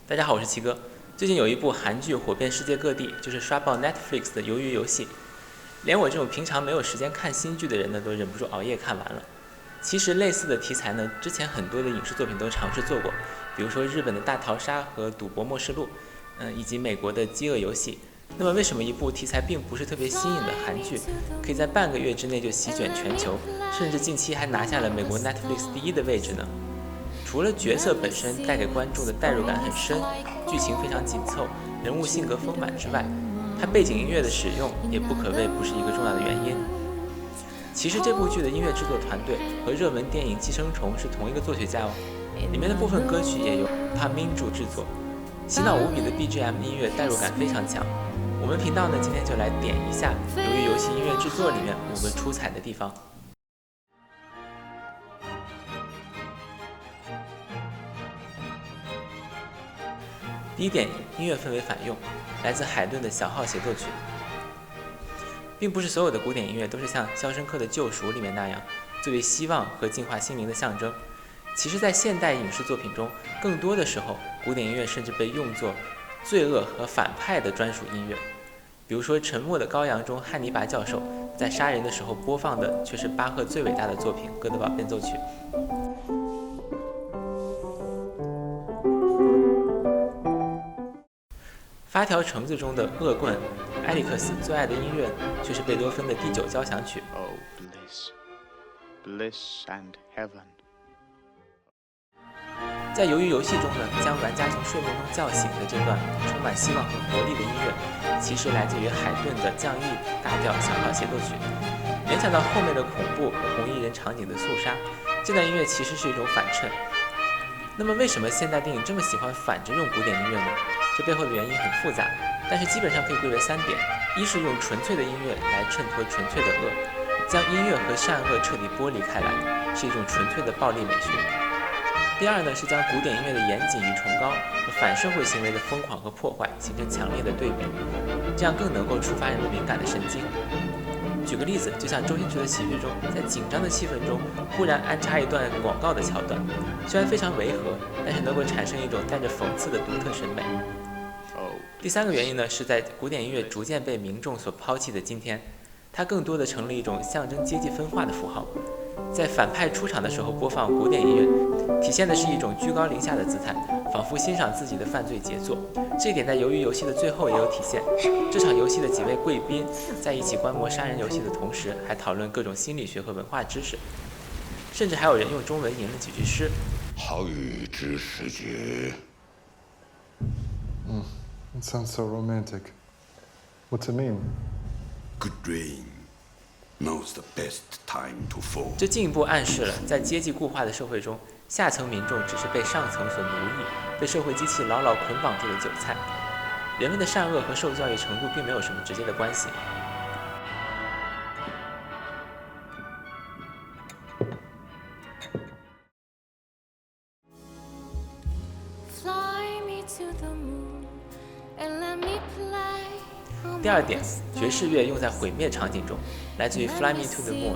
大家好，我是齐哥。最近有一部韩剧火遍世界各地，就是刷爆 Netflix 的《鱿鱼游戏》，连我这种平常没有时间看新剧的人呢，都忍不住熬夜看完了。其实类似的题材呢，之前很多的影视作品都尝试做过，比如说日本的大逃杀和赌博默示录，以及美国的饥饿游戏。那么为什么一部题材并不是特别新颖的韩剧，可以在半个月之内就席卷全球，甚至近期还拿下了美国 Netflix 第1的位置呢？除了角色本身带给观众的代入感很深，剧情非常紧凑，人物性格丰满之外，它背景音乐的使用也不可谓不是一个重要的原因。其实这部剧的音乐制作团队和热门电影《寄生虫》是同一个作曲家哦，里面的部分歌曲也由帕明柱制作，洗脑无比的 BGM 音乐代入感非常强。我们频道呢今天就来点一下由于游戏音乐制作里面5个出彩的地方。第一点，音乐氛围反用，来自海顿的小号协奏曲。并不是所有的古典音乐都是像《肖申克的救赎》里面那样，作为希望和净化心灵的象征。其实，在现代影视作品中，更多的时候，古典音乐甚至被用作罪恶和反派的专属音乐。比如说，《沉默的羔羊》中，汉尼拔教授在杀人的时候播放的却是巴赫最伟大的作品《哥德堡变奏曲》。发条橙子中的恶棍埃里克斯最爱的音乐却是贝多芬的第9交响曲。Oh, bliss, bliss and heaven. 在鱿鱼游戏中呢，将玩家从睡梦中叫醒的这段充满希望和活力的音乐，其实来自于海顿的降 E 大调小号协奏曲。联想到后面的恐怖和红衣人场景的肃杀，这段音乐其实是一种反衬。那么为什么现代电影这么喜欢反着用古典音乐呢？这背后的原因很复杂，但是基本上可以归为3点：一是用纯粹的音乐来衬托纯粹的恶，将音乐和善恶彻底剥离开来，是一种纯粹的暴力美学；第二呢，是将古典音乐的严谨与崇高和反社会行为的疯狂和破坏形成强烈的对比，这样更能够触发人们敏感的神经。举个例子，就像周星驰的喜剧中，在紧张的气氛中忽然安插一段广告的桥段，虽然非常违和，但是能够产生一种带着讽刺的独特审美。第3个原因呢，是在古典音乐逐渐被民众所抛弃的今天，它更多的成了一种象征阶级分化的符号。在反派出场的时候播放古典音乐，体现的是一种居高临下的姿态，仿佛欣赏自己的犯罪杰作。这一点在鱿鱼游戏的最后也有体现。这场游戏的几位贵宾在一起观摩杀人游戏的同时，还讨论各种心理学和文化知识，甚至还有人用中文吟了几句诗。好雨知时节。It sounds so romantic. What's it mean? Good rain knows the best time to fall. 这进一步暗示了，在阶级固化的社会中，下层民众只是被上层所奴役，被社会机器牢牢捆绑住的韭菜。人们的善恶和受教育程度并没有什么直接的关系。第2点，爵士乐用在毁灭场景中，来自于《Fly Me to the Moon》。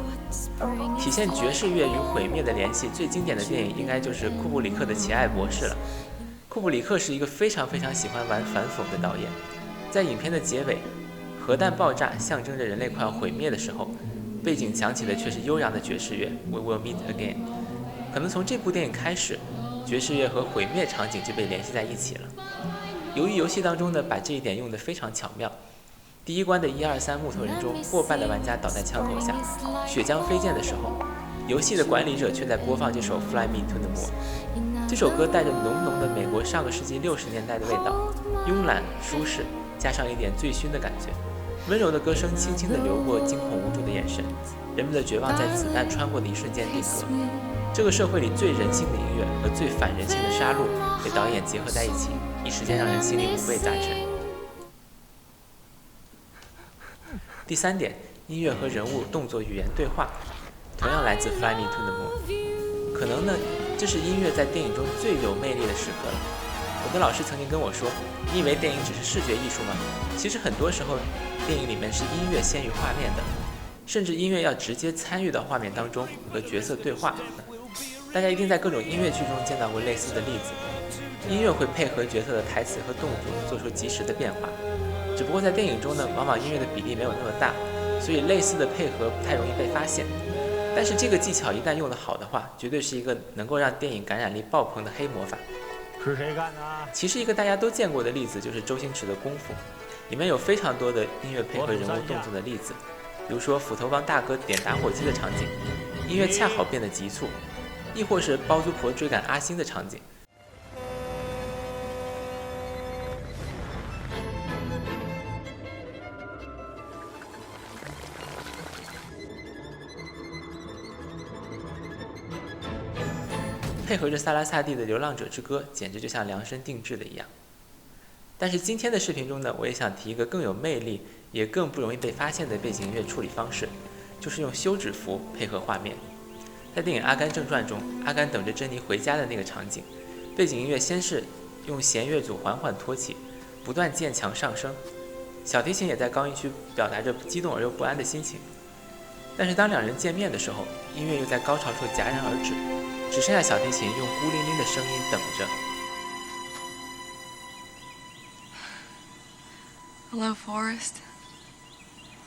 体现爵士乐与毁灭的联系最经典的电影应该就是库布里克的《奇爱博士》了。库布里克是一个非常喜欢玩反讽的导演，在影片的结尾，核弹爆炸象征着人类快要毁灭的时候，背景响起的却是悠扬的爵士乐 We Will Meet Again。可能从这部电影开始，爵士乐和毁灭场景就被联系在一起了。由于游戏当中呢，把这一点用得非常巧妙。第1关的1、2、3木头人中，过半的玩家倒在枪口下，血浆飞溅的时候，游戏的管理者却在播放这首《Fly Me to the Moon》。这首歌带着浓浓的美国上个世纪60年代的味道，慵懒舒适，加上一点醉醺的感觉。温柔的歌声轻轻地流过惊恐无助的眼神，人们的绝望在子弹穿过的一瞬间定格。这个社会里最人性的音乐和最反人性的杀戮被导演结合在一起，一时间让人心里五味杂陈。第3点，音乐和人物动作语言对话，同样来自《Fly Me to the Moon》。可能呢，这是音乐在电影中最有魅力的时刻了。我的老师曾经跟我说，你以为电影只是视觉艺术吗？其实很多时候，电影里面是音乐先于画面的，甚至音乐要直接参与到画面当中和角色对话。大家一定在各种音乐剧中见到过类似的例子。音乐会配合角色的台词和动作做出及时的变化。只不过在电影中呢，往往音乐的比例没有那么大，所以类似的配合不太容易被发现。但是这个技巧一旦用得好的话，绝对是一个能够让电影感染力爆棚的黑魔法。是谁干的？其实一个大家都见过的例子就是周星驰的《功夫》，里面有非常多的音乐配合人物动作的例子，比如说斧头帮大哥点打火机的场景，音乐恰好变得急促，亦或是包租婆追赶阿星的场景。配合着萨拉萨蒂的《流浪者之歌》，简直就像量身定制的一样。但是今天的视频中呢，我也想提一个更有魅力，也更不容易被发现的背景音乐处理方式，就是用休止符配合画面。在电影《阿甘正传》中，阿甘等着珍妮回家的那个场景，背景音乐先是用弦乐组缓缓托起，不断渐强上升，小提琴也在高音区表达着激动而又不安的心情。但是当两人见面的时候，音乐又在高潮处戛然而止，只剩下小提琴用孤零零的声音等着。Hello, Forrest.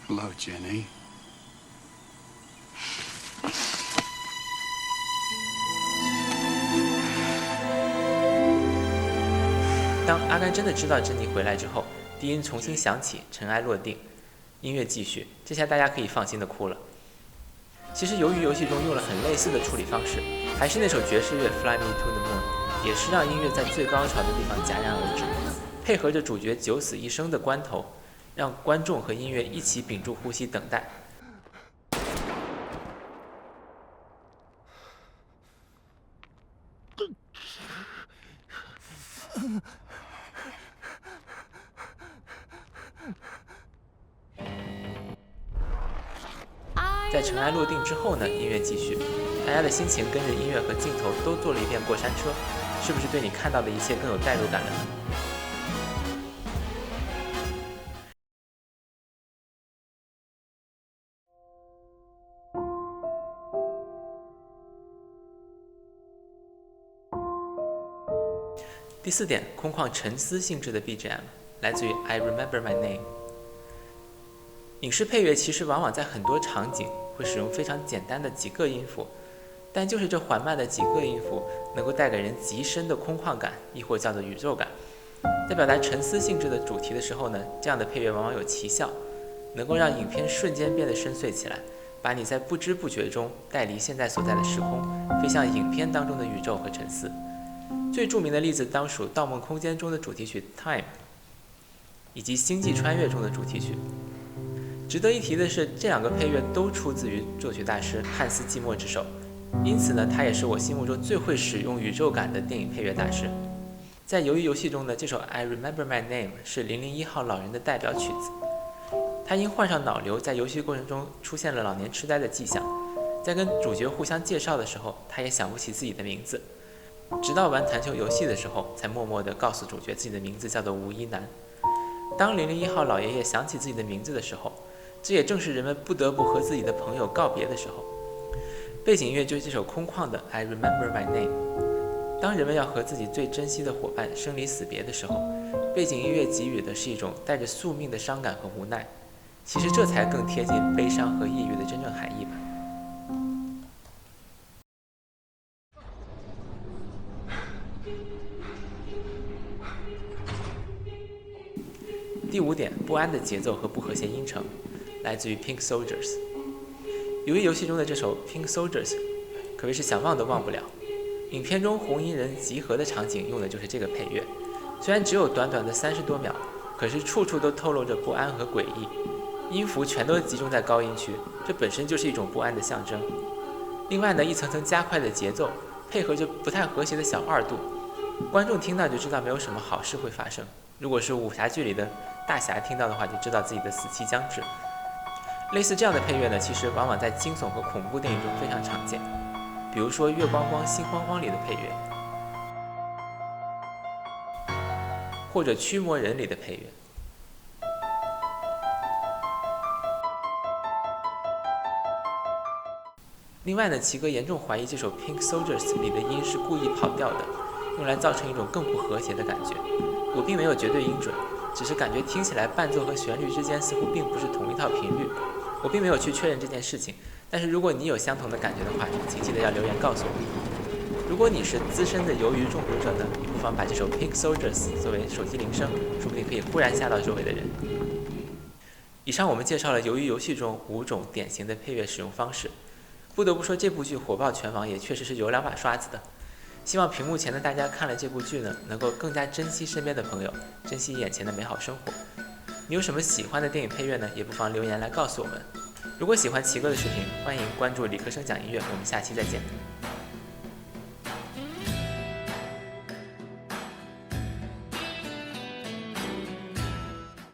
Hello, Jenny. 当阿甘真的知道珍妮回来之后，低音重新响起，尘埃落定，音乐继续，这下大家可以放心的哭了。其实由于游戏中用了很类似的处理方式，还是那首爵士乐《Fly Me to the Moon》，也是让音乐在最高潮的地方戛然而止，配合着主角九死一生的关头，让观众和音乐一起屏住呼吸等待。在尘埃落定之后呢，音乐继续，大家的心情跟着音乐和镜头都坐了一遍过山车，是不是对你看到的一切更有代入感了呢？第四点，空旷沉思性质的 BGM 来自于 I Remember My Name。影视配乐其实往往在很多场景会使用非常简单的几个音符，但就是这缓慢的几个音符能够带给人极深的空旷感，亦或叫做宇宙感。在表达沉思性质的主题的时候呢，这样的配乐往往有奇效，能够让影片瞬间变得深邃起来，把你在不知不觉中带离现在所在的时空，飞向影片当中的宇宙和沉思。最著名的例子当属《盗梦空间》中的主题曲《Time》，以及《星际穿越》中的主题曲。值得一提的是，这两个配乐都出自于作曲大师汉斯季默之手，因此呢，他也是我心目中最会使用宇宙感的电影配乐大师。在鱿鱼游戏中呢，这首 I Remember My Name 是001号老人的代表曲子。他因患上脑瘤，在游戏过程中出现了老年痴呆的迹象，在跟主角互相介绍的时候，他也想不起自己的名字，直到玩弹球游戏的时候，才默默地告诉主角自己的名字叫做吴一男。当001号老爷爷想起自己的名字的时候，这也正是人们不得不和自己的朋友告别的时候。背景音乐就是这首空旷的 I Remember My Name。当人们要和自己最珍惜的伙伴生离死别的时候，背景音乐给予的是一种带着宿命的伤感和无奈。其实这才更贴近悲伤和抑郁的真正含义吧。第五点，不安的节奏和不和谐音程，来自于 Pink Soldiers。由于游戏中的这首 Pink Soldiers 可谓是想忘都忘不了。影片中红衣人集合的场景用的就是这个配乐，虽然只有短短的30多秒，可是处处都透露着不安和诡异，音符全都集中在高音区，这本身就是一种不安的象征。另外呢，一层层加快的节奏配合着不太和谐的小2度，观众听到就知道没有什么好事会发生。如果是武侠剧里的大侠听到的话，就知道自己的死期将至。类似这样的配乐呢，其实往往在惊悚和恐怖电影中非常常见，比如说《月光光心慌慌》里的配乐，或者《驱魔人》里的配乐。另外呢，齐哥严重怀疑这首 Pink Soldiers 里的音是故意跑调的，用来造成一种更不和谐的感觉。我并没有绝对音准，只是感觉听起来伴奏和旋律之间似乎并不是同一套频率。我并没有去确认这件事情，但是如果你有相同的感觉的话，请记得要留言告诉我。如果你是资深的鱿鱼中毒者呢，你不妨把这首 Pink Soldiers 作为手机铃声，说不定可以忽然吓到周围的人。以上我们介绍了鱿鱼游戏中5种典型的配乐使用方式。不得不说，这部剧火爆全网，也确实是有2把刷子的。希望屏幕前的大家看了这部剧呢，能够更加珍惜身边的朋友，珍惜眼前的美好生活。你有什么喜欢的电影配乐呢？也不妨留言来告诉我们。如果喜欢奇哥的视频，欢迎关注理科生讲音乐，我们下期再见。